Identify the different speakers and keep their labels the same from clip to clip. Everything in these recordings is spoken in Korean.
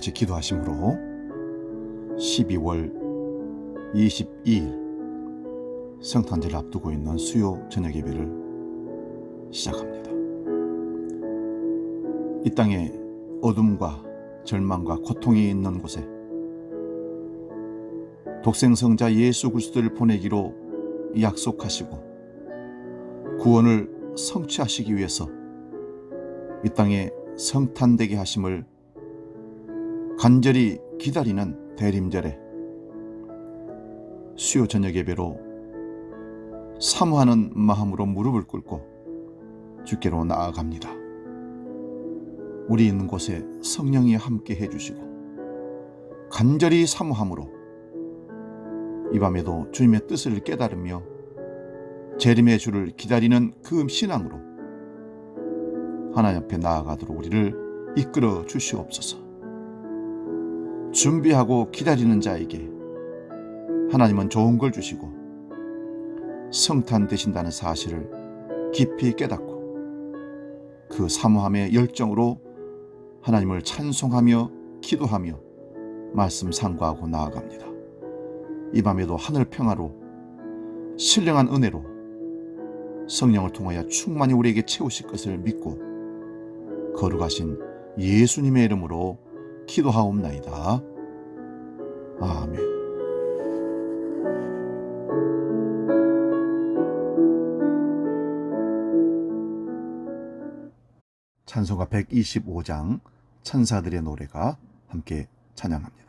Speaker 1: 같이 기도하심으로 12월 22일 성탄절을 앞두고 있는 수요 저녁 예배를 시작합니다. 이 땅에 어둠과 절망과 고통이 있는 곳에 독생성자 예수 그리스도를 보내기로 약속하시고 구원을 성취하시기 위해서 이 땅에 성탄되게 하심을 간절히 기다리는 대림절에 수요 저녁 예배로 사모하는 마음으로 무릎을 꿇고 주께로 나아갑니다. 우리 있는 곳에 성령이 함께 해주시고 간절히 사모함으로 이 밤에도 주님의 뜻을 깨달으며 재림의 주를 기다리는 그 신앙으로 하나님 앞에 나아가도록 우리를 이끌어 주시옵소서. 준비하고 기다리는 자에게 하나님은 좋은 걸 주시고 성탄 되신다는 사실을 깊이 깨닫고 그 사모함의 열정으로 하나님을 찬송하며 기도하며 말씀 상고하고 나아갑니다. 이 밤에도 하늘 평화로 신령한 은혜로 성령을 통하여 충만히 우리에게 채우실 것을 믿고 거룩하신 예수님의 이름으로 기도하옵나이다. 아멘. 찬송가 125장 천사들의 노래가 함께 찬양합니다.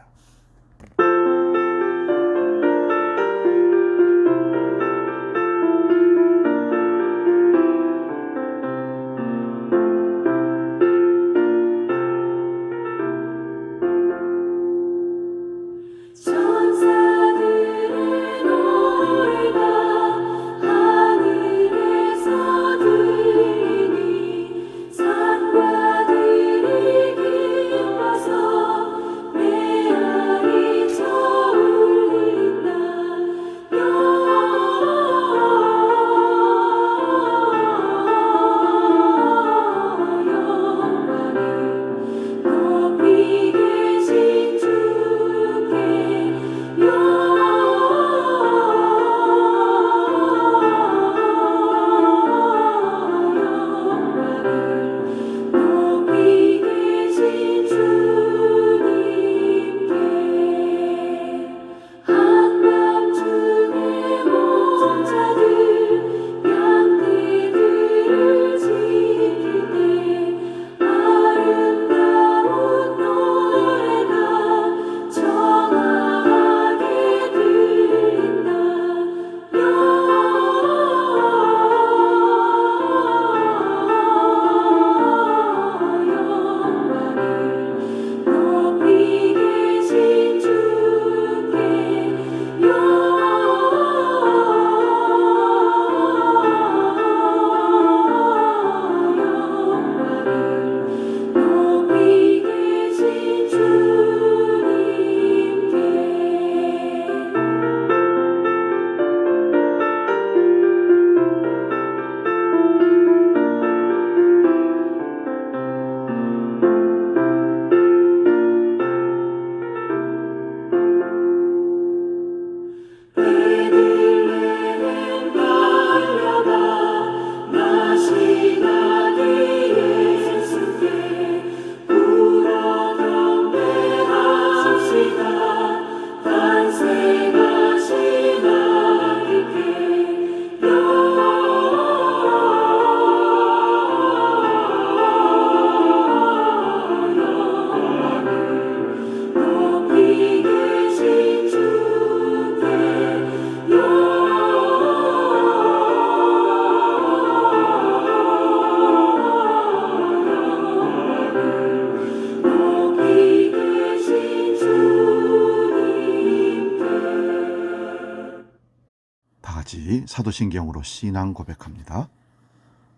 Speaker 1: 사도신경으로 신앙 고백합니다.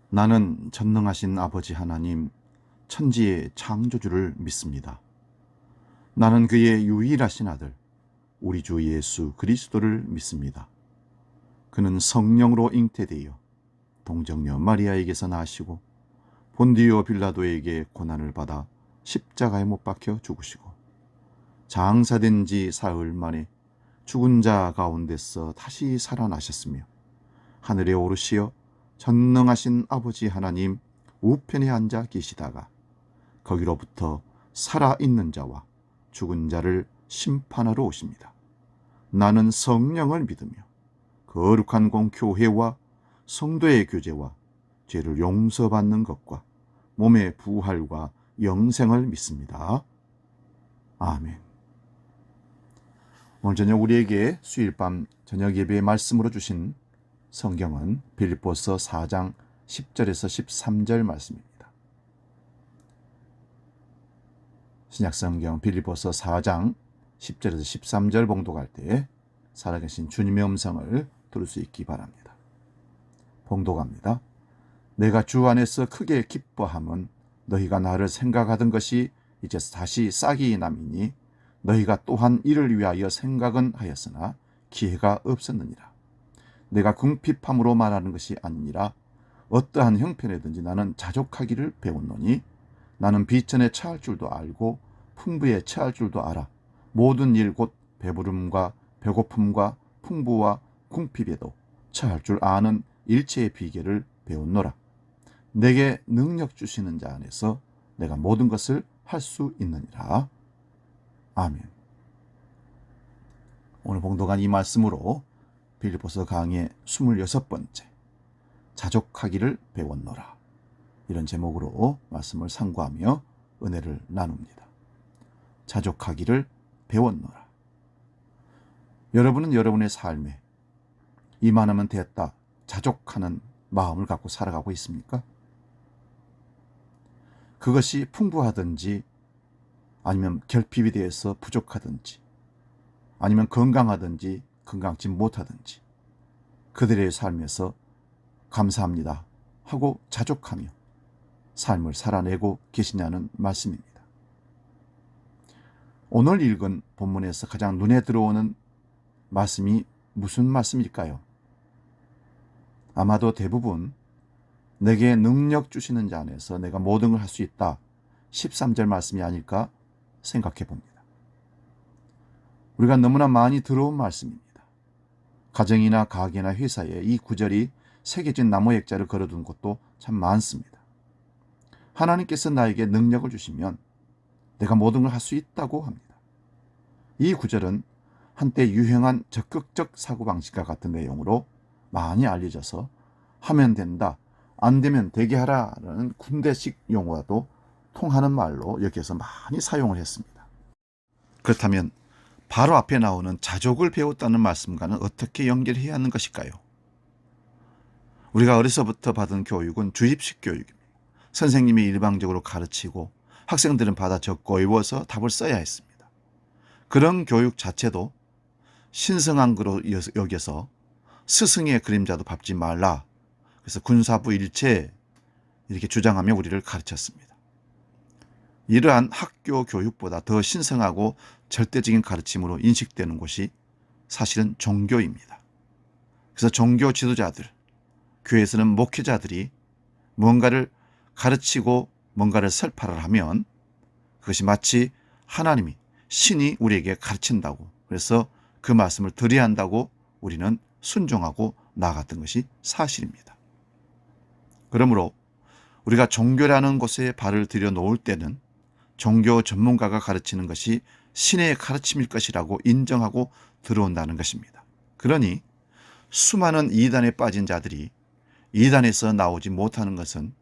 Speaker 1: 나는 전능하신 아버지 하나님 천지의 창조주를 믿습니다. 나는 그의 유일하신 아들 우리 주 예수 그리스도를 믿습니다. 그는 성령으로 잉태되어 동정녀 마리아에게서 나시고 본디오 빌라도에게 고난을 받아 십자가에 못 박혀 죽으시고 장사된 지 사흘 만에 죽은 자 가운데서 다시 살아나셨으며 하늘에 오르시어 전능하신 아버지 하나님 우편에 앉아 계시다가 거기로부터 살아있는 자와 죽은 자를 심판하러 오십니다. 나는 성령을 믿으며 거룩한 공교회와 성도의 교제와 죄를 용서받는 것과 몸의 부활과 영생을 믿습니다. 아멘. 오늘 저녁 우리에게 수일밤 저녁 예배의 말씀으로 주신 성경은 빌립보서 4장 10절에서 13절 말씀입니다. 신약성경 빌립보서 4장 10절에서 13절 봉독할 때 살아계신 주님의 음성을 들을 수 있기 바랍니다. 봉독합니다. 내가 주 안에서 크게 기뻐함은 너희가 나를 생각하던 것이 이제 다시 싹이 남이니 너희가 또한 이를 위하여 생각은 하였으나 기회가 없었느니라. 내가 궁핍함으로 말하는 것이 아니니라. 어떠한 형편에든지 나는 자족하기를 배웠노니 나는 비천에 처할 줄도 알고 풍부에 처할 줄도 알아. 모든 일 곧 배부름과 배고픔과 풍부와 궁핍에도 처할 줄 아는 일체의 비결을 배웠노라. 내게 능력 주시는 자 안에서 내가 모든 것을 할 수 있느니라. 아멘. 오늘 봉독한 이 말씀으로 빌립보서 강의 26번째 자족하기를 배웠노라, 이런 제목으로 말씀을 상고하며 은혜를 나눕니다. 자족하기를 배웠노라. 여러분은 여러분의 삶에 이만하면 됐다, 자족하는 마음을 갖고 살아가고 있습니까? 그것이 풍부하든지 아니면 결핍이 되어서 부족하든지 아니면 건강하든지 건강치 못하든지 그들의 삶에서 감사합니다 하고 자족하며 삶을 살아내고 계시냐는 말씀입니다. 오늘 읽은 본문에서 가장 눈에 들어오는 말씀이 무슨 말씀일까요? 아마도 대부분 내게 능력 주시는 자 안에서 내가 모든 걸 할 수 있다, 13절 말씀이 아닐까 생각해 봅니다. 우리가 너무나 많이 들어온 말씀입니다. 가정이나 가게나 회사에 이 구절이 새겨진 나무 액자를 걸어둔 곳도 참 많습니다. 하나님께서 나에게 능력을 주시면 내가 모든 걸 할 수 있다고 합니다. 이 구절은 한때 유행한 적극적 사고방식과 같은 내용으로 많이 알려져서 하면 된다, 안 되면 되게 하라라는 군대식 용어와도 통하는 말로 여기에서 많이 사용을 했습니다. 그렇다면 바로 앞에 나오는 자족을 배웠다는 말씀과는 어떻게 연결해야 하는 것일까요? 우리가 어려서부터 받은 교육은 주입식 교육입니다. 선생님이 일방적으로 가르치고 학생들은 받아 적고 외워서 답을 써야 했습니다. 그런 교육 자체도 신성한 거로 여겨서 스승의 그림자도 밟지 말라, 그래서 군사부 일체 이렇게 주장하며 우리를 가르쳤습니다. 이러한 학교 교육보다 더 신성하고 절대적인 가르침으로 인식되는 곳이 사실은 종교입니다. 그래서 종교 지도자들, 교회에서는 목회자들이 뭔가를 가르치고 뭔가를 설파를 하면 그것이 마치 하나님이, 신이 우리에게 가르친다고, 그래서 그 말씀을 들어야 한다고 우리는 순종하고 나아갔던 것이 사실입니다. 그러므로 우리가 종교라는 곳에 발을 들여놓을 때는 종교 전문가가 가르치는 것이 신의 가르침일 것이라고 인정하고 들어온다는 것입니다. 그러니 수많은 이단에 빠진 자들이 이단에서 나오지 못하는 것은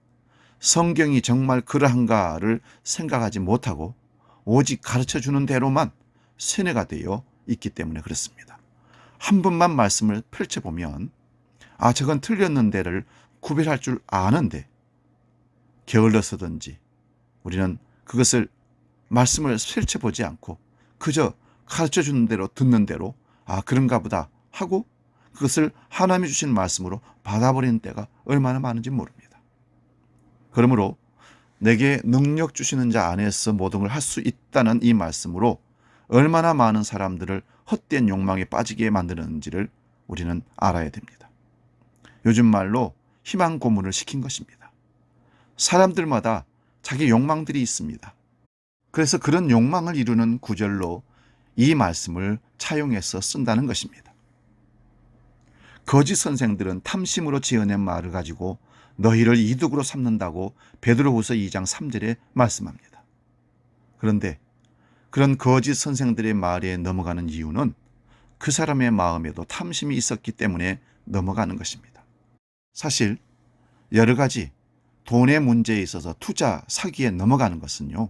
Speaker 1: 성경이 정말 그러한가를 생각하지 못하고 오직 가르쳐주는 대로만 세뇌가 되어 있기 때문에 그렇습니다. 한 번만 말씀을 펼쳐보면 저건 틀렸는데를 구별할 줄 아는데 게을러서든지 우리는 그것을 말씀을 펼쳐보지 않고 그저 가르쳐주는 대로 듣는 대로 그런가 보다 하고 그것을 하나님이 주신 말씀으로 받아버리는 때가 얼마나 많은지 모릅니다. 그러므로 내게 능력 주시는 자 안에서 모든 걸 할 수 있다는 이 말씀으로 얼마나 많은 사람들을 헛된 욕망에 빠지게 만드는지를 우리는 알아야 됩니다. 요즘 말로 희망 고문을 시킨 것입니다. 사람들마다 자기 욕망들이 있습니다. 그래서 그런 욕망을 이루는 구절로 이 말씀을 차용해서 쓴다는 것입니다. 거짓 선생들은 탐심으로 지어낸 말을 가지고 너희를 이득으로 삼는다고 베드로후서 2장 3절에 말씀합니다. 그런데 그런 거짓 선생들의 말에 넘어가는 이유는 그 사람의 마음에도 탐심이 있었기 때문에 넘어가는 것입니다. 사실 여러 가지 돈의 문제에 있어서 투자, 사기에 넘어가는 것은요,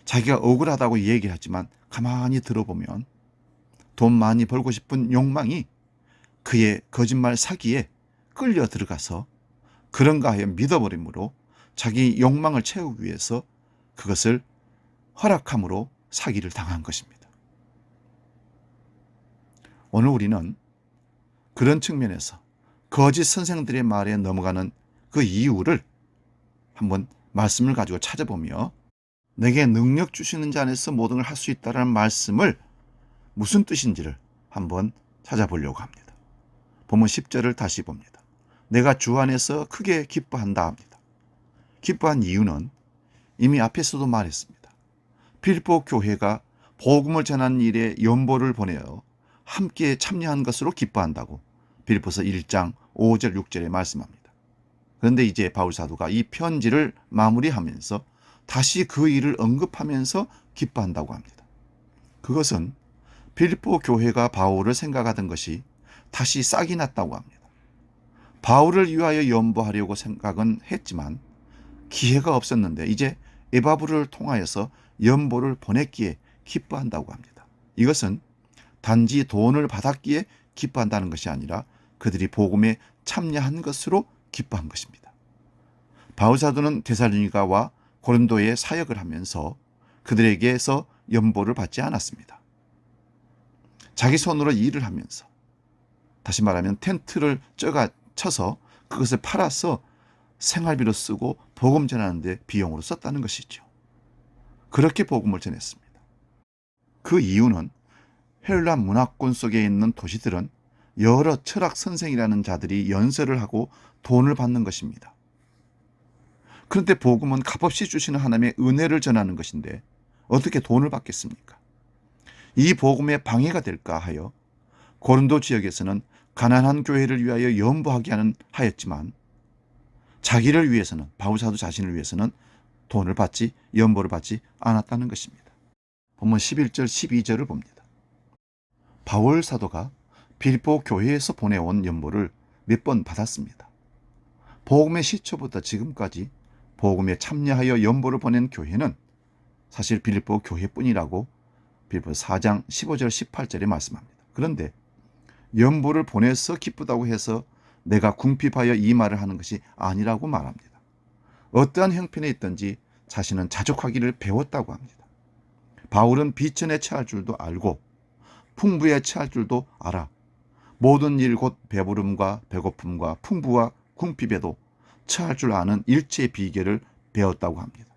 Speaker 1: 자기가 억울하다고 얘기하지만 가만히 들어보면 돈 많이 벌고 싶은 욕망이 그의 거짓말 사기에 끌려 들어가서 그런가 하여 믿어버림으로 자기 욕망을 채우기 위해서 그것을 허락함으로 사기를 당한 것입니다. 오늘 우리는 그런 측면에서 거짓 선생들의 말에 넘어가는 그 이유를 한번 말씀을 가지고 찾아보며 내게 능력 주시는 자 안에서 모든 걸 할 수 있다는 말씀을 무슨 뜻인지를 한번 찾아보려고 합니다. 본문 10절을 다시 봅니다. 내가 주 안에서 크게 기뻐한다 합니다. 기뻐한 이유는 이미 앞에서도 말했습니다. 필리포 교회가 복음을 전하는 일에 연보를 보내어 함께 참여한 것으로 기뻐한다고 빌립보서 1장 5절 6절에 말씀합니다. 그런데 이제 바울 사도가 이 편지를 마무리하면서 다시 그 일을 언급하면서 기뻐한다고 합니다. 그것은 빌립보 교회가 바울을 생각하던 것이 다시 싹이 났다고 합니다. 바울을 위하여 연보하려고 생각은 했지만 기회가 없었는데 이제 에바브를 통하여서 연보를 보냈기에 기뻐한다고 합니다. 이것은 단지 돈을 받았기에 기뻐한다는 것이 아니라 그들이 복음에 참여한 것으로 기뻐한 것입니다. 바울 사도는 데살로니가와 고린도에 사역을 하면서 그들에게서 연보를 받지 않았습니다. 자기 손으로 일을 하면서, 다시 말하면 텐트를 쳐서 그것을 팔아서 생활비로 쓰고 복음 전하는 데 비용으로 썼다는 것이죠. 그렇게 복음을 전했습니다. 그 이유는 헬라 문화권 속에 있는 도시들은 여러 철학 선생이라는 자들이 연설을 하고 돈을 받는 것입니다. 그런데 복음은 값없이 주시는 하나님의 은혜를 전하는 것인데 어떻게 돈을 받겠습니까? 이 복음에 방해가 될까 하여 고린도 지역에서는 가난한 교회를 위하여 연보하게 하였지만 자기를 위해서는, 바울 사도 자신을 위해서는 돈을 받지, 연보를 받지 않았다는 것입니다. 본문 11절 12절을 봅니다. 바울 사도가 빌립보 교회에서 보내온 연보를 몇 번 받았습니다. 복음의 시초부터 지금까지 복음에 참여하여 연보를 보낸 교회는 사실 빌립보 교회뿐이라고 빌립보 4장 15절 18절에 말씀합니다. 그런데 연보를 보내서 기쁘다고 해서 내가 궁핍하여 이 말을 하는 것이 아니라고 말합니다. 어떠한 형편에 있든지 자신은 자족하기를 배웠다고 합니다. 바울은 비천에 처할 줄도 알고 풍부에 처할 줄도 알아. 모든 일 곧 배부름과 배고픔과 풍부와 궁핍에도 처할 줄 아는 일체의 비결을 배웠다고 합니다.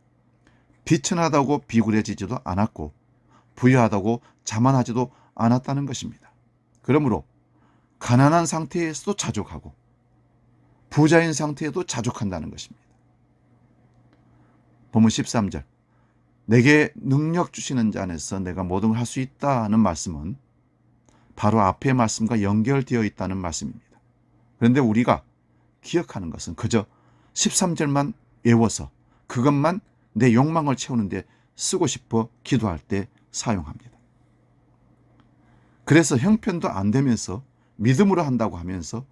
Speaker 1: 비천하다고 비굴해지지도 않았고 부유하다고 자만하지도 않았다는 것입니다. 그러므로 가난한 상태에서도 자족하고 부자인 상태에도 자족한다는 것입니다. 본문 13절, 내게 능력 주시는 자 안에서 내가 모든 걸 할 수 있다는 말씀은 바로 앞의 말씀과 연결되어 있다는 말씀입니다. 그런데 우리가 기억하는 것은 그저 13절만 외워서 그것만 내 욕망을 채우는데 쓰고 싶어 기도할 때 사용합니다. 그래서 형편도 안 되면서 믿음으로 한다고 하면서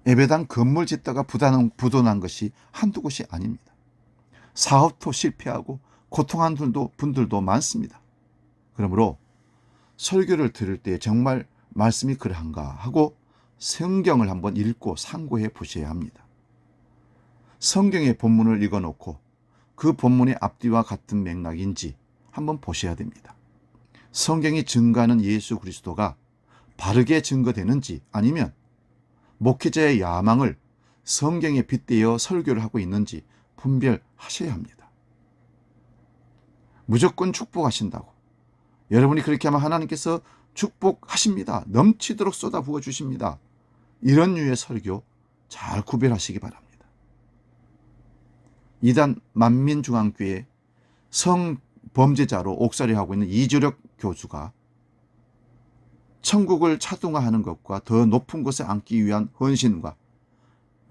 Speaker 1: 예배당 건물 짓다가 부도난 것이 한두 곳이 아닙니다. 사업도 실패하고 고통한 분들도 많습니다. 그러므로 설교를 들을 때 정말 말씀이 그러한가 하고 성경을 한번 읽고 상고해 보셔야 합니다. 성경의 본문을 읽어놓고 그 본문의 앞뒤와 같은 맥락인지 한번 보셔야 됩니다. 성경이 증거하는 예수 그리스도가 바르게 증거되는지 아니면 목회자의 야망을 성경에 빗대어 설교를 하고 있는지 분별하셔야 합니다. 무조건 축복하신다고, 여러분이 그렇게 하면 하나님께서 축복하십니다, 넘치도록 쏟아부어 주십니다, 이런 류의 설교 잘 구별하시기 바랍니다. 이단 만민중앙교회 성범죄자로 옥살이하고 있는 이주력 교주가 천국을 차동화하는 것과 더 높은 곳에 앉기 위한 헌신과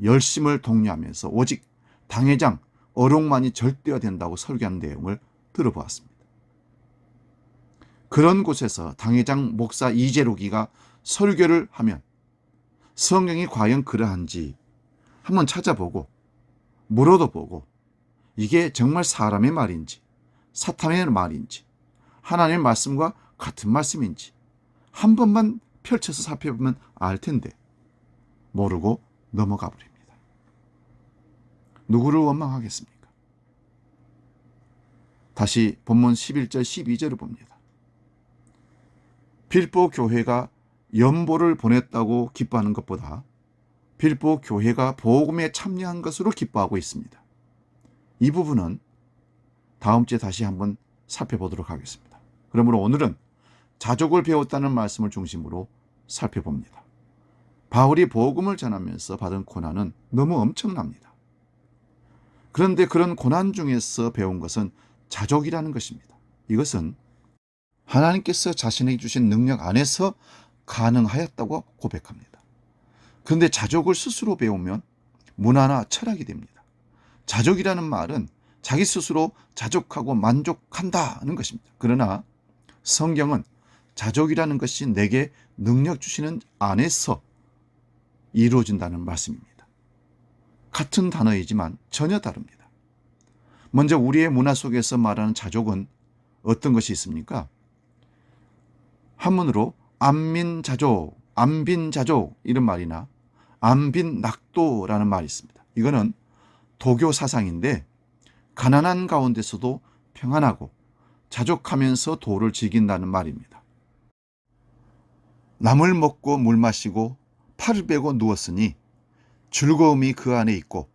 Speaker 1: 열심을 독려하면서 오직 당회장 어록만이 절대화된다고 설교하는 내용을 들어보았습니다. 그런 곳에서 당회장 목사 이재록이가 설교를 하면 성경이 과연 그러한지 한번 찾아보고 물어도 보고 이게 정말 사람의 말인지 사탄의 말인지 하나님의 말씀과 같은 말씀인지 한 번만 펼쳐서 살펴보면 알 텐데 모르고 넘어가 버립니다. 누구를 원망하겠습니까? 다시 본문 11절 12절을 봅니다. 빌보 교회가 연보를 보냈다고 기뻐하는 것보다 빌보 교회가 복음에 참여한 것으로 기뻐하고 있습니다. 이 부분은 다음 주에 다시 한번 살펴보도록 하겠습니다. 그러므로 오늘은 자족을 배웠다는 말씀을 중심으로 살펴봅니다. 바울이 복음을 전하면서 받은 고난은 너무 엄청납니다. 그런데 그런 고난 중에서 배운 것은 자족이라는 것입니다. 이것은 하나님께서 자신에게 주신 능력 안에서 가능하였다고 고백합니다. 그런데 자족을 스스로 배우면 문화나 철학이 됩니다. 자족이라는 말은 자기 스스로 자족하고 만족한다는 것입니다. 그러나 성경은 자족이라는 것이 내게 능력 주시는 안에서 이루어진다는 말씀입니다. 같은 단어이지만 전혀 다릅니다. 먼저 우리의 문화 속에서 말하는 자족은 어떤 것이 있습니까? 한문으로 안민자족, 안빈자족 이런 말이나 안빈낙도라는 말이 있습니다. 이거는 도교 사상인데 가난한 가운데서도 평안하고 자족하면서 도를 즐긴다는 말입니다. 남을 먹고 물 마시고 팔을 베고 누웠으니 즐거움이 그 안에 있고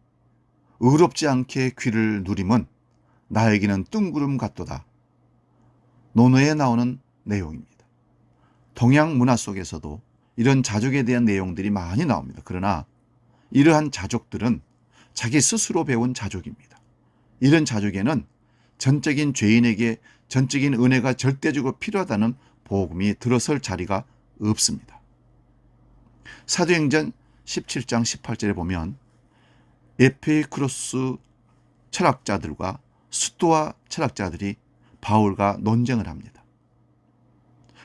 Speaker 1: 의롭지 않게 귀를 누림은 나에게는 뜬구름 같도다. 논어에 나오는 내용입니다. 동양 문화 속에서도 이런 자족에 대한 내용들이 많이 나옵니다. 그러나 이러한 자족들은 자기 스스로 배운 자족입니다. 이런 자족에는 전적인 죄인에게 전적인 은혜가 절대적으로 필요하다는 복음이 들어설 자리가 없습니다. 사도행전 17장 18절에 보면 에피쿠로스 철학자들과 스토아 철학자들이 바울과 논쟁을 합니다.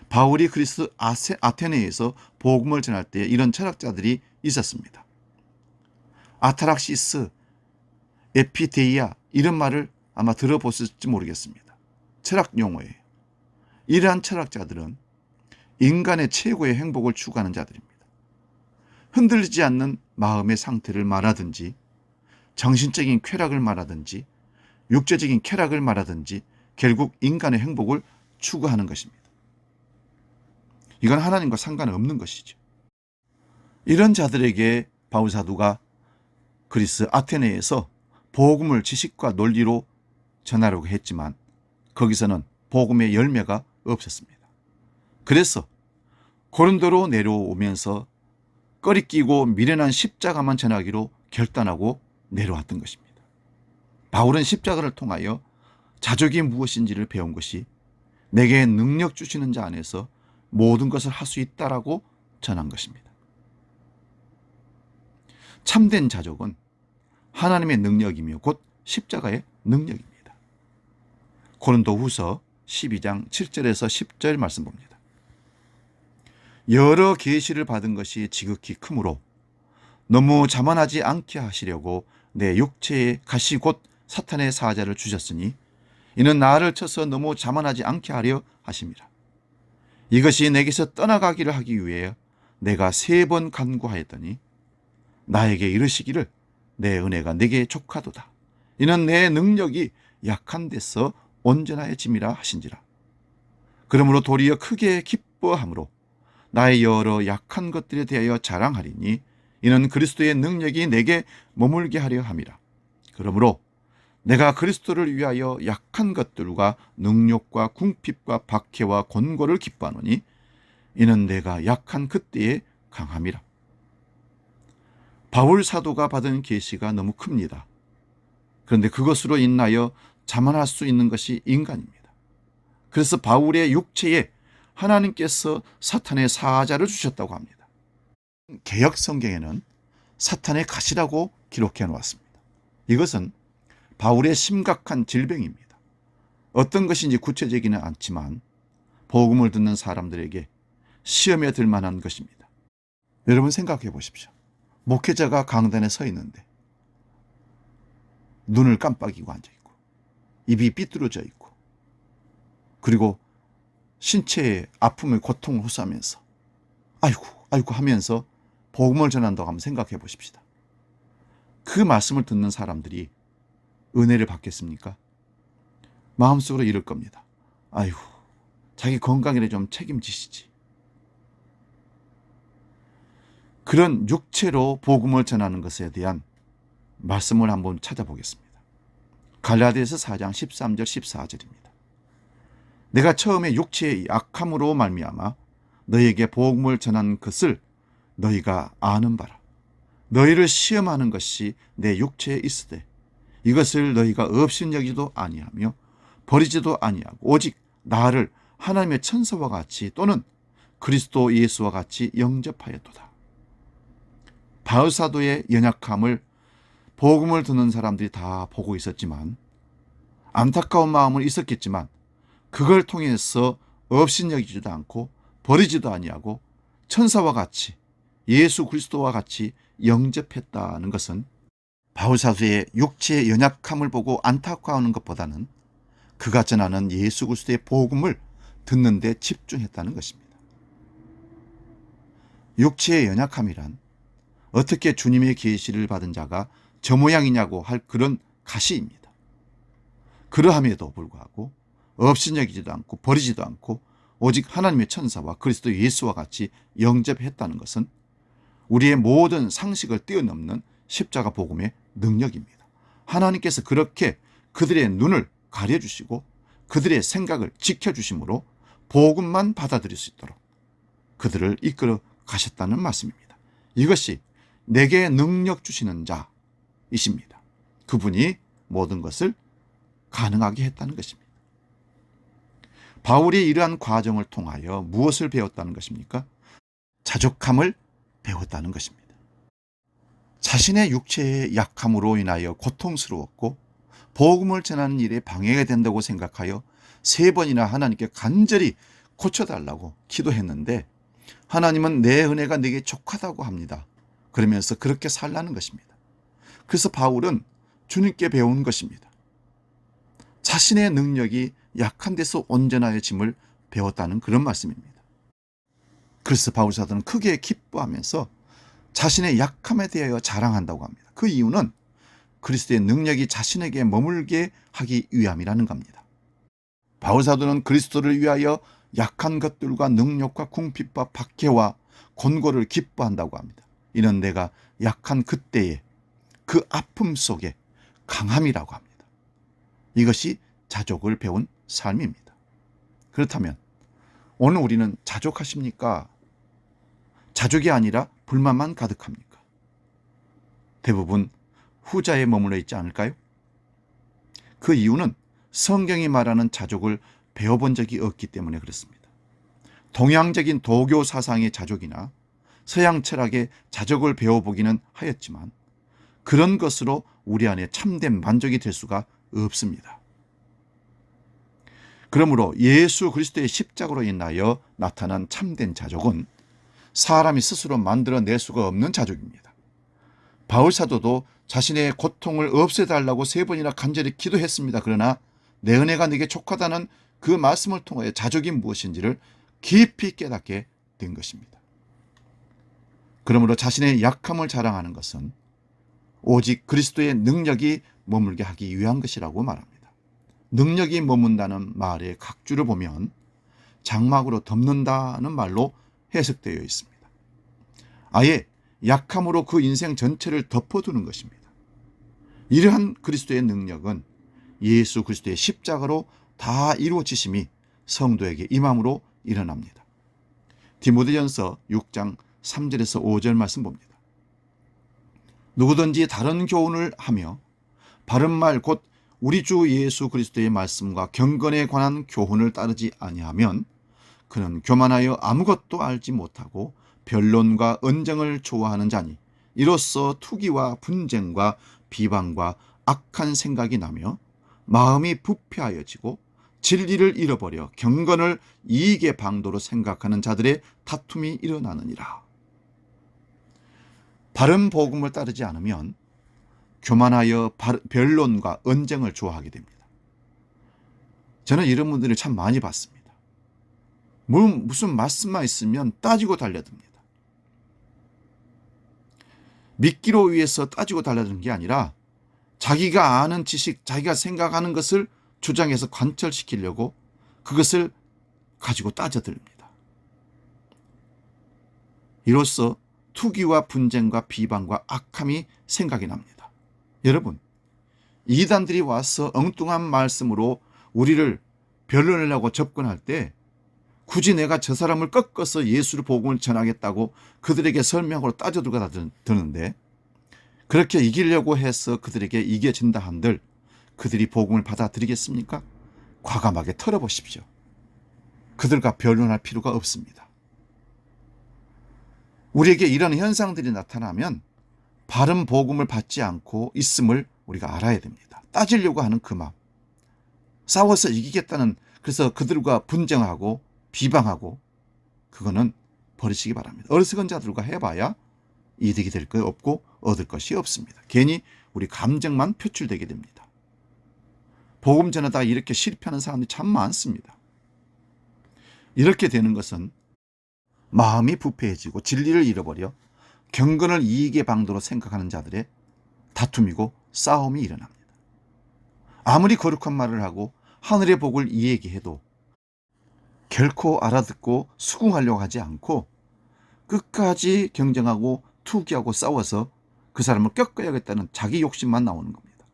Speaker 1: 바울이 그리스 아테네에서 복음을 전할 때 이런 철학자들이 있었습니다. 아타락시스, 에피데이아 이런 말을 아마 들어보셨을지 모르겠습니다. 철학 용어예요. 이러한 철학자들은 인간의 최고의 행복을 추구하는 자들입니다. 흔들리지 않는 마음의 상태를 말하든지 정신적인 쾌락을 말하든지 육체적인 쾌락을 말하든지 결국 인간의 행복을 추구하는 것입니다. 이건 하나님과 상관없는 것이죠. 이런 자들에게 바울 사도가 그리스 아테네에서 복음을 지식과 논리로 전하려고 했지만 거기서는 복음의 열매가 없었습니다. 그래서 고린도로 내려오면서 꺼리끼고 미련한 십자가만 전하기로 결단하고 내려왔던 것입니다. 바울은 십자가를 통하여 자족이 무엇인지를 배운 것이 내게 능력 주시는 자 안에서 모든 것을 할 수 있다라고 전한 것입니다. 참된 자족은 하나님의 능력이며 곧 십자가의 능력입니다. 고린도후서 12장 7절에서 10절 말씀 봅니다. 여러 계시를 받은 것이 지극히 크므로 너무 자만하지 않게 하시려고 내 육체의 가시 곧 사탄의 사자를 주셨으니 이는 나를 쳐서 너무 자만하지 않게 하려 하심이라. 이것이 내게서 떠나가기를 하기 위해 내가 3번 간구하였더니 나에게 이르시기를 내 은혜가 내게 족하도다. 이는 내 능력이 약한 데서 온전하여짐이라 하신지라. 그러므로 도리어 크게 기뻐함으로 나의 여러 약한 것들에 대하여 자랑하리니 이는 그리스도의 능력이 내게 머물게 하려 함이라. 그러므로 내가 그리스도를 위하여 약한 것들과 능력과 궁핍과 박해와 곤고를 기뻐하노니 이는 내가 약한 그때에 강함이라. 바울 사도가 받은 계시가 너무 큽니다. 그런데 그것으로 인하여 자만할 수 있는 것이 인간입니다. 그래서 바울의 육체에 하나님께서 사탄의 사자를 주셨다고 합니다. 개역 성경에는 사탄의 가시라고 기록해 놓았습니다. 이것은 바울의 심각한 질병입니다. 어떤 것인지 구체적이는 않지만 복음을 듣는 사람들에게 시험에 들 만한 것입니다. 여러분 생각해 보십시오. 목회자가 강단에 서 있는데 눈을 깜빡이고 앉아있고 입이 삐뚤어져 있고 그리고 신체의 아픔의 고통을 호소하면서 아이고 아이고 하면서 복음을 전한다고 한번 생각해 보십시다. 그 말씀을 듣는 사람들이 은혜를 받겠습니까? 마음속으로 이럴 겁니다. 아이고 자기 건강에 좀 책임지시지. 그런 육체로 복음을 전하는 것에 대한 말씀을 한번 찾아보겠습니다. 갈라디아서 4장 13절 14절입니다. 내가 처음에 육체의 약함으로 말미암아 너희에게 복음을 전한 것을 너희가 아는 바라. 너희를 시험하는 것이 내 육체에 있으되 이것을 너희가 업신여기도 아니하며 버리지도 아니하고 오직 나를 하나님의 천사와 같이 또는 그리스도 예수와 같이 영접하였도다. 바울 사도의 연약함을 복음을 듣는 사람들이 다 보고 있었지만 안타까운 마음은 있었겠지만 그걸 통해서 업신여기지도 않고 버리지도 아니하고 천사와 같이 예수 그리스도와 같이 영접했다는 것은 바울 사도의 육체의 연약함을 보고 안타까워하는 것보다는 그가 전하는 예수 그리스도의 복음을 듣는 데 집중했다는 것입니다. 육체의 연약함이란 어떻게 주님의 계시를 받은 자가 저 모양이냐고 할 그런 가시입니다. 그러함에도 불구하고 업신여기지도 않고 버리지도 않고 오직 하나님의 천사와 그리스도 예수와 같이 영접했다는 것은 우리의 모든 상식을 뛰어넘는 십자가 복음의 능력입니다. 하나님께서 그렇게 그들의 눈을 가려주시고 그들의 생각을 지켜주심으로 복음만 받아들일 수 있도록 그들을 이끌어 가셨다는 말씀입니다. 이것이 내게 능력 주시는 자이십니다. 그분이 모든 것을 가능하게 했다는 것입니다. 바울이 이러한 과정을 통하여 무엇을 배웠다는 것입니까? 자족함을 배웠다는 것입니다. 자신의 육체의 약함으로 인하여 고통스러웠고 복음을 전하는 일에 방해가 된다고 생각하여 3번이나 하나님께 간절히 고쳐달라고 기도했는데 하나님은 내 은혜가 네게 족하다고 합니다. 그러면서 그렇게 살라는 것입니다. 그래서 바울은 주님께 배운 것입니다. 자신의 능력이 약한 데서 온전하여 짐을 배웠다는 그런 말씀입니다. 그래서 바울 사도는 크게 기뻐하면서 자신의 약함에 대하여 자랑한다고 합니다. 그 이유는 그리스도의 능력이 자신에게 머물게 하기 위함이라는 겁니다. 바울 사도는 그리스도를 위하여 약한 것들과 능력과 궁핍과 박해와 곤고를 기뻐한다고 합니다. 이는 내가 약한 그때에 그 아픔 속에 강함이라고 합니다. 이것이 자족을 배운 삶입니다. 그렇다면 오늘 우리는 자족하십니까? 자족이 아니라 불만만 가득합니까? 대부분 후자에 머물러 있지 않을까요? 그 이유는 성경이 말하는 자족을 배워본 적이 없기 때문에 그렇습니다. 동양적인 도교 사상의 자족이나 서양 철학의 자족을 배워보기는 하였지만 그런 것으로 우리 안에 참된 만족이 될 수가 없습니다. 그러므로 예수 그리스도의 십자가로 인하여 나타난 참된 자족은 사람이 스스로 만들어낼 수가 없는 자족입니다. 바울 사도도 자신의 고통을 없애달라고 3번이나 간절히 기도했습니다. 그러나 내 은혜가 네게 족하다는 그 말씀을 통하여 자족이 무엇인지를 깊이 깨닫게 된 것입니다. 그러므로 자신의 약함을 자랑하는 것은 오직 그리스도의 능력이 머물게 하기 위한 것이라고 말합니다. 능력이 머문다는 말의 각주를 보면 장막으로 덮는다는 말로 해석되어 있습니다. 아예 약함으로 그 인생 전체를 덮어두는 것입니다. 이러한 그리스도의 능력은 예수 그리스도의 십자가로 다 이루어지심이 성도에게 임함으로 일어납니다. 디모데전서 6장 3절에서 5절 말씀 봅니다. 누구든지 다른 교훈을 하며 바른 말 곧 우리 주 예수 그리스도의 말씀과 경건에 관한 교훈을 따르지 아니하면 그는 교만하여 아무것도 알지 못하고 변론과 언쟁을 좋아하는 자니 이로써 투기와 분쟁과 비방과 악한 생각이 나며 마음이 부패하여지고 진리를 잃어버려 경건을 이익의 방도로 생각하는 자들의 다툼이 일어나느니라. 바른 복음을 따르지 않으면 교만하여 변론과 언쟁을 좋아하게 됩니다. 저는 이런 분들을 참 많이 봤습니다. 무슨 말씀만 있으면 따지고 달려듭니다. 믿기로 위해서 따지고 달려드는 게 아니라 자기가 아는 지식, 자기가 생각하는 것을 주장해서 관철시키려고 그것을 가지고 따져듭니다. 이로써 투기와 분쟁과 비방과 악함이 생각이 납니다. 여러분, 이단들이 와서 엉뚱한 말씀으로 우리를 변론하려고 접근할 때 굳이 내가 저 사람을 꺾어서 예수의 복음을 전하겠다고 그들에게 설명으로 따져들고 드는데 그렇게 이기려고 해서 그들에게 이겨진다 한들 그들이 복음을 받아들이겠습니까? 과감하게 털어보십시오. 그들과 변론할 필요가 없습니다. 우리에게 이런 현상들이 나타나면 바른 복음을 받지 않고 있음을 우리가 알아야 됩니다. 따지려고 하는 그 마음, 싸워서 이기겠다는, 그래서 그들과 분쟁하고 비방하고, 그거는 버리시기 바랍니다. 어리석은 자들과 해봐야 이득이 될 것 없고 얻을 것이 없습니다. 괜히 우리 감정만 표출되게 됩니다. 복음 전하다 이렇게 실패하는 사람들이 참 많습니다. 이렇게 되는 것은 마음이 부패해지고 진리를 잃어버려 경건을 이익의 방도로 생각하는 자들의 다툼이고 싸움이 일어납니다. 아무리 거룩한 말을 하고 하늘의 복을 이야기해도 결코 알아듣고 수긍하려고 하지 않고 끝까지 경쟁하고 투기하고 싸워서 그 사람을 꺾어야겠다는 자기 욕심만 나오는 겁니다.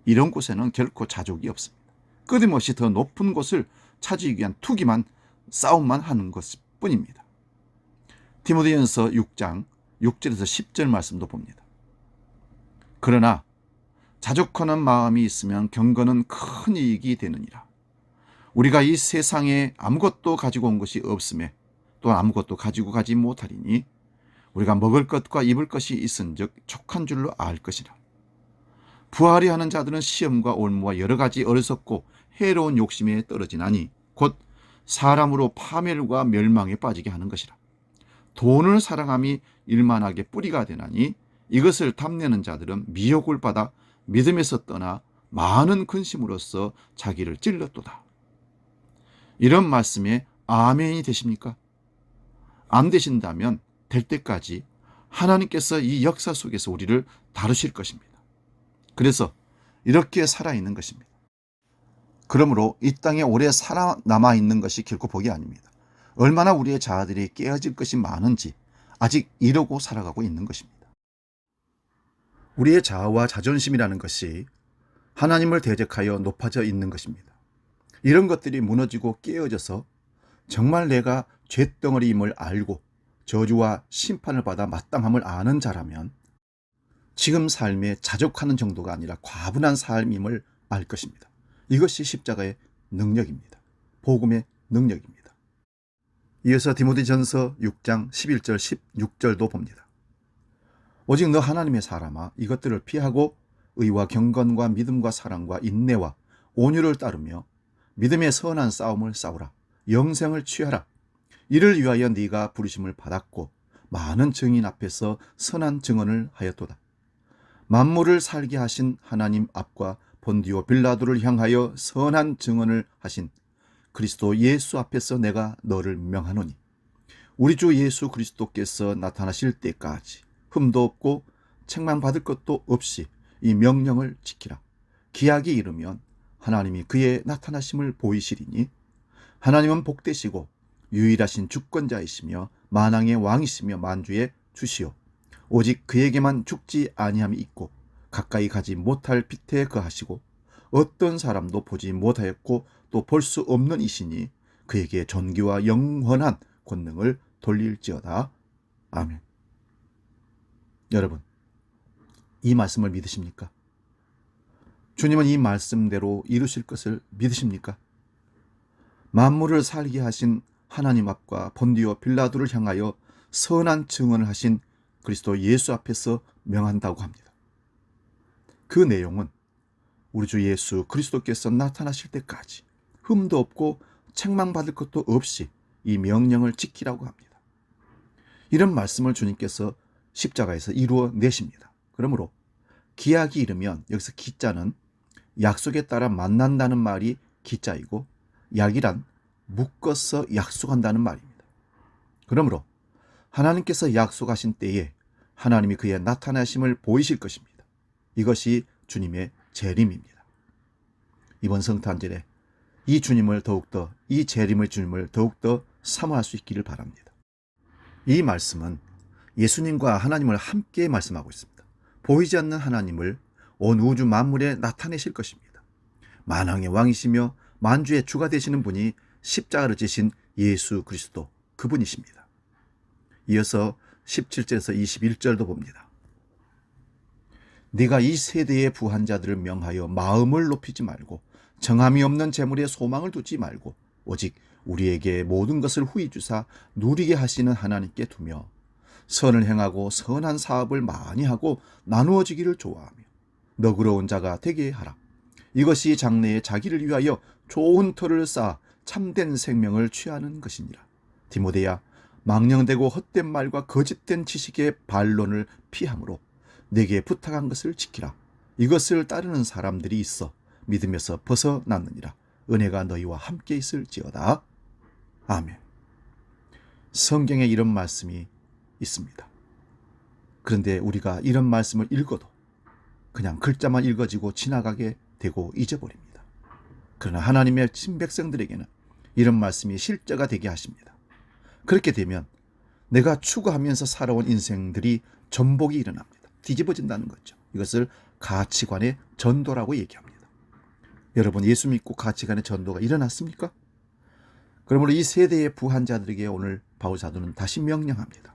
Speaker 1: 이런 곳에는 결코 자족이 없습니다. 끊임없이 더 높은 곳을 차지하기 위한 투기만, 싸움만 하는 것뿐입니다. 디모데전서 6장 6절에서 10절 말씀도 봅니다. 그러나 자족하는 마음이 있으면 경건은 큰 이익이 되느니라. 우리가 이 세상에 아무것도 가지고 온 것이 없음에 또한 아무것도 가지고 가지 못하리니 우리가 먹을 것과 입을 것이 있은즉 족한 줄로 알 것이라. 부하리 하는 자들은 시험과 올무와 여러 가지 어리석고 해로운 욕심에 떨어지나니 곧 사람으로 파멸과 멸망에 빠지게 하는 것이라. 돈을 사랑함이 일만하게 뿌리가 되나니 이것을 탐내는 자들은 미혹을 받아 믿음에서 떠나 많은 근심으로써 자기를 찔렀도다. 이런 말씀에 아멘이 되십니까? 안 되신다면 될 때까지 하나님께서 이 역사 속에서 우리를 다루실 것입니다. 그래서 이렇게 살아있는 것입니다. 그러므로 이 땅에 오래 살아남아 있는 것이 결코 복이 아닙니다. 얼마나 우리의 자아들이 깨어질 것이 많은지 아직 이러고 살아가고 있는 것입니다. 우리의 자아와 자존심이라는 것이 하나님을 대적하여 높아져 있는 것입니다. 이런 것들이 무너지고 깨어져서 정말 내가 쇳덩어리임을 알고 저주와 심판을 받아 마땅함을 아는 자라면 지금 삶에 자족하는 정도가 아니라 과분한 삶임을 알 것입니다. 이것이 십자가의 능력입니다. 복음의 능력입니다. 이어서 디모데전서 6장 11절 16절도 봅니다. 오직 너 하나님의 사람아 이것들을 피하고 의와 경건과 믿음과 사랑과 인내와 온유를 따르며 믿음의 선한 싸움을 싸우라. 영생을 취하라. 이를 위하여 네가 부르심을 받았고 많은 증인 앞에서 선한 증언을 하였도다. 만물을 살게 하신 하나님 앞과 본디오 빌라도를 향하여 선한 증언을 하신 그리스도 예수 앞에서 내가 너를 명하노니 우리 주 예수 그리스도께서 나타나실 때까지 흠도 없고 책망받을 것도 없이 이 명령을 지키라. 기약이 이르면 하나님이 그의 나타나심을 보이시리니 하나님은 복되시고 유일하신 주권자이시며 만왕의 왕이시며 만주의 주시오. 오직 그에게만 죽지 아니함이 있고 가까이 가지 못할 빛에 거하시고 어떤 사람도 보지 못하였고 또 볼 수 없는 이시니 그에게 존귀와 영원한 권능을 돌릴지어다. 아멘. 여러분, 이 말씀을 믿으십니까? 주님은 이 말씀대로 이루실 것을 믿으십니까? 만물을 살게 하신 하나님 앞과 본디오 빌라도를 향하여 선한 증언을 하신 그리스도 예수 앞에서 명한다고 합니다. 그 내용은 우리 주 예수 그리스도께서 나타나실 때까지 흠도 없고 책망받을 것도 없이 이 명령을 지키라고 합니다. 이런 말씀을 주님께서 십자가에서 이루어 내십니다. 그러므로 기약이 이르면 여기서 기자는 약속에 따라 만난다는 말이 기자이고 약이란 묶어서 약속한다는 말입니다. 그러므로 하나님께서 약속하신 때에 하나님이 그의 나타나심을 보이실 것입니다. 이것이 주님의 재림입니다. 이번 성탄절에 이 주님을 더욱더, 이 재림의 주님을 더욱더 사모할 수 있기를 바랍니다. 이 말씀은 예수님과 하나님을 함께 말씀하고 있습니다. 보이지 않는 하나님을 온 우주 만물에 나타내실 것입니다. 만왕의 왕이시며 만주의 주가 되시는 분이 십자가를 지신 예수 그리스도, 그분이십니다. 이어서 17절에서 21절도 봅니다. 네가 이 세대의 부한 자들을 명하여 마음을 높이지 말고 정함이 없는 재물에 소망을 두지 말고 오직 우리에게 모든 것을 후히 주사 누리게 하시는 하나님께 두며 선을 행하고 선한 사업을 많이 하고 나누어지기를 좋아하며 너그러운 자가 되게 하라. 이것이 장래에 자기를 위하여 좋은 터를 쌓아 참된 생명을 취하는 것이니라. 디모데야, 망령되고 헛된 말과 거짓된 지식의 반론을 피함으로 내게 부탁한 것을 지키라. 이것을 따르는 사람들이 있어 믿음에서 벗어났느니라. 은혜가 너희와 함께 있을지어다. 아멘. 성경에 이런 말씀이 있습니다. 그런데 우리가 이런 말씀을 읽어도 그냥 글자만 읽어지고 지나가게 되고 잊어버립니다. 그러나 하나님의 친백성들에게는 이런 말씀이 실제가 되게 하십니다. 그렇게 되면 내가 추구하면서 살아온 인생들이 전복이 일어납니다. 뒤집어진다는 거죠. 이것을 가치관의 전도라고 얘기합니다. 여러분, 예수 믿고 가치관의 전도가 일어났습니까? 그러므로 이 세대의 부한 자들에게 오늘 바울 사도는 다시 명령합니다.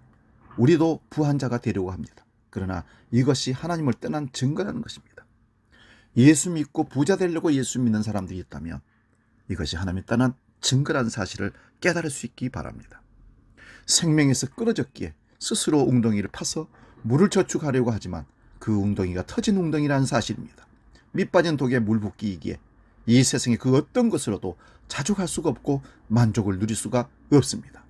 Speaker 1: 우리도 부한 자가 되려고 합니다. 그러나 이것이 하나님을 떠난 증거라는 것입니다. 예수 믿고 부자 되려고 예수 믿는 사람들이 있다면 이것이 하나님을 떠난 증거라는 사실을 깨달을 수 있기 바랍니다. 생명에서 끊어졌기에 스스로 웅덩이를 파서 물을 저축하려고 하지만 그 웅덩이가 터진 웅덩이라는 사실입니다. 밑 빠진 독에 물 붓기이기에 이 세상의 그 어떤 것으로도 자족할 수가 없고 만족을 누릴 수가 없습니다.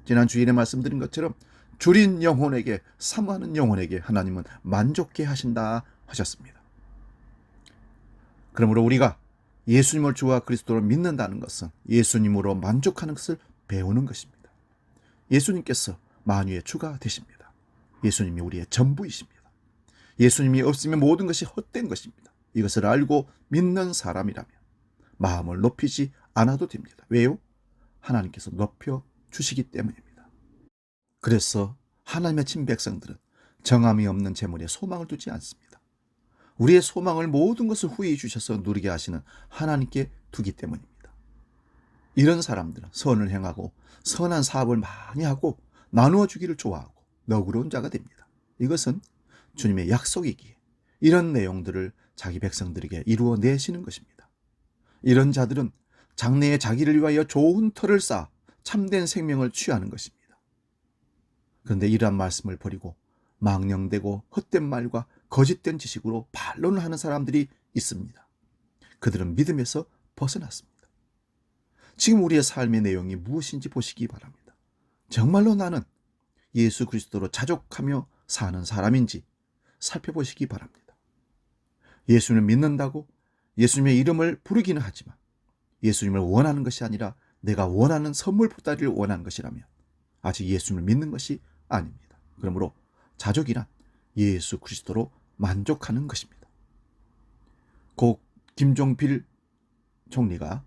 Speaker 1: 지난 주일에 말씀드린 것처럼 줄인 영혼에게, 사모하는 영혼에게 하나님은 만족해 하신다 하셨습니다. 그러므로 우리가 예수님을 주와 그리스도를 믿는다는 것은 예수님으로 만족하는 것을 배우는 것입니다. 예수님께서 만유의 주가 되십니다. 예수님이 우리의 전부이십니다. 예수님이 없으면 모든 것이 헛된 것입니다. 이것을 알고 믿는 사람이라면 마음을 높이지 않아도 됩니다. 왜요? 하나님께서 높여 주시기 때문입니다. 그래서 하나님의 친백성들은 정함이 없는 재물에 소망을 두지 않습니다. 우리의 소망을 모든 것을 후히 주셔서 누리게 하시는 하나님께 두기 때문입니다. 이런 사람들은 선을 행하고 선한 사업을 많이 하고 나누어 주기를 좋아하고 너그러운 자가 됩니다. 이것은 주님의 약속이기에 이런 내용들을 자기 백성들에게 이루어 내시는 것입니다. 이런 자들은 장래에 자기를 위하여 좋은 터를 쌓아 참된 생명을 취하는 것입니다. 그런데 이러한 말씀을 버리고 망령되고 헛된 말과 거짓된 지식으로 반론을 하는 사람들이 있습니다. 그들은 믿음에서 벗어났습니다. 지금 우리의 삶의 내용이 무엇인지 보시기 바랍니다. 정말로 나는 예수 그리스도로 자족하며 사는 사람인지 살펴보시기 바랍니다. 예수님을 믿는다고 예수님의 이름을 부르기는 하지만 예수님을 원하는 것이 아니라 내가 원하는 선물 보따리를 원하는 것이라면 아직 예수님을 믿는 것이 아닙니다. 그러므로 자족이란 예수 그리스도로 만족하는 것입니다. 고 김종필 총리가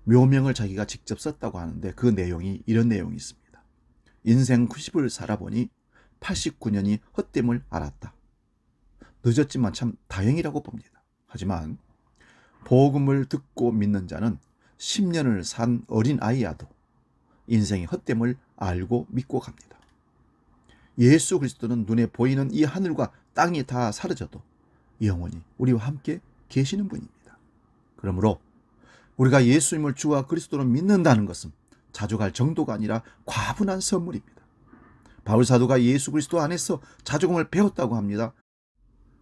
Speaker 1: 묘명을 자기가 직접 썼다고 하는데 그 내용이 이런 내용이 있습니다. 인생 90을 살아보니 89년이 헛됨을 알았다. 늦었지만 참 다행이라고 봅니다. 하지만 복음을 듣고 믿는 자는 10년을 산 어린 아이야도 인생의 헛됨을 알고 믿고 갑니다. 예수 그리스도는 눈에 보이는 이 하늘과 땅이 다 사라져도 영원히 우리와 함께 계시는 분입니다. 그러므로 우리가 예수님을 주와 그리스도로 믿는다는 것은 자족할 정도가 아니라 과분한 선물입니다. 바울 사도가 예수 그리스도 안에서 자족함을 배웠다고 합니다.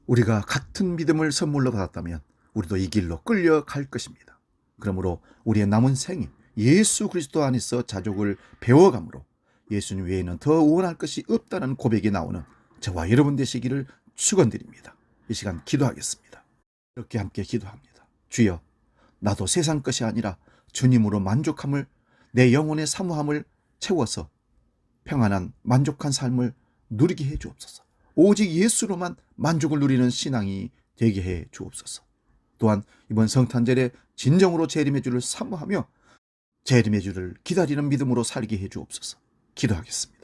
Speaker 1: 우리가 같은 믿음을 선물로 받았다면 우리도 이 길로 끌려갈 것입니다. 그러므로 우리의 남은 생에 예수 그리스도 안에서 자족을 배워감으로 예수님 외에는 더 원할 것이 없다는 고백이 나오는 저와 여러분 되시기를 축원드립니다. 이 시간 기도하겠습니다. 이렇게 함께 기도합니다. 주여, 나도 세상 것이 아니라 주님으로 만족함을, 내 영혼의 사모함을 채워서 평안한 만족한 삶을 누리게 해 주옵소서. 오직 예수로만 만족을 누리는 신앙이 되게 해 주옵소서. 또한 이번 성탄절에 진정으로 재림의 주를 사모하며 재림의 주를 기다리는 믿음으로 살게 해 주옵소서. 기도하겠습니다.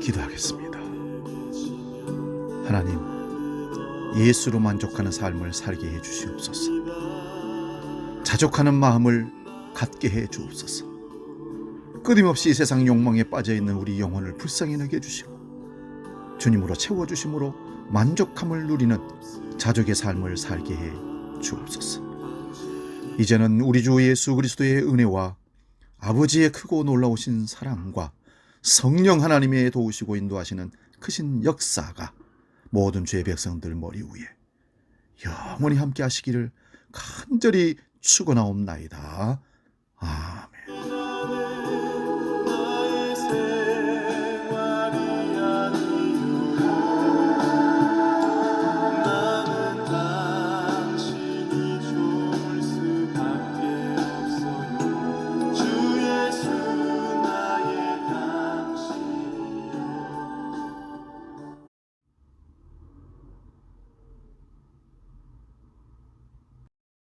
Speaker 1: 기도하겠습니다. 하나님, 예수로 만족하는 삶을 살게 해 주시옵소서. 자족하는 마음을 갖게 해 주옵소서. 끊임없이 세상 욕망에 빠져있는 우리 영혼을 불쌍히 여겨 주시고 주님으로 채워주심으로 만족함을 누리는 자족의 삶을 살게 해 주옵소서. 이제는 우리 주 예수 그리스도의 은혜와 아버지의 크고 놀라우신 사랑과 성령 하나님의 도우시고 인도하시는 크신 역사가 모든 죄의 백성들 머리 위에 영원히 함께 하시기를 간절히 축원하옵나이다. 아멘.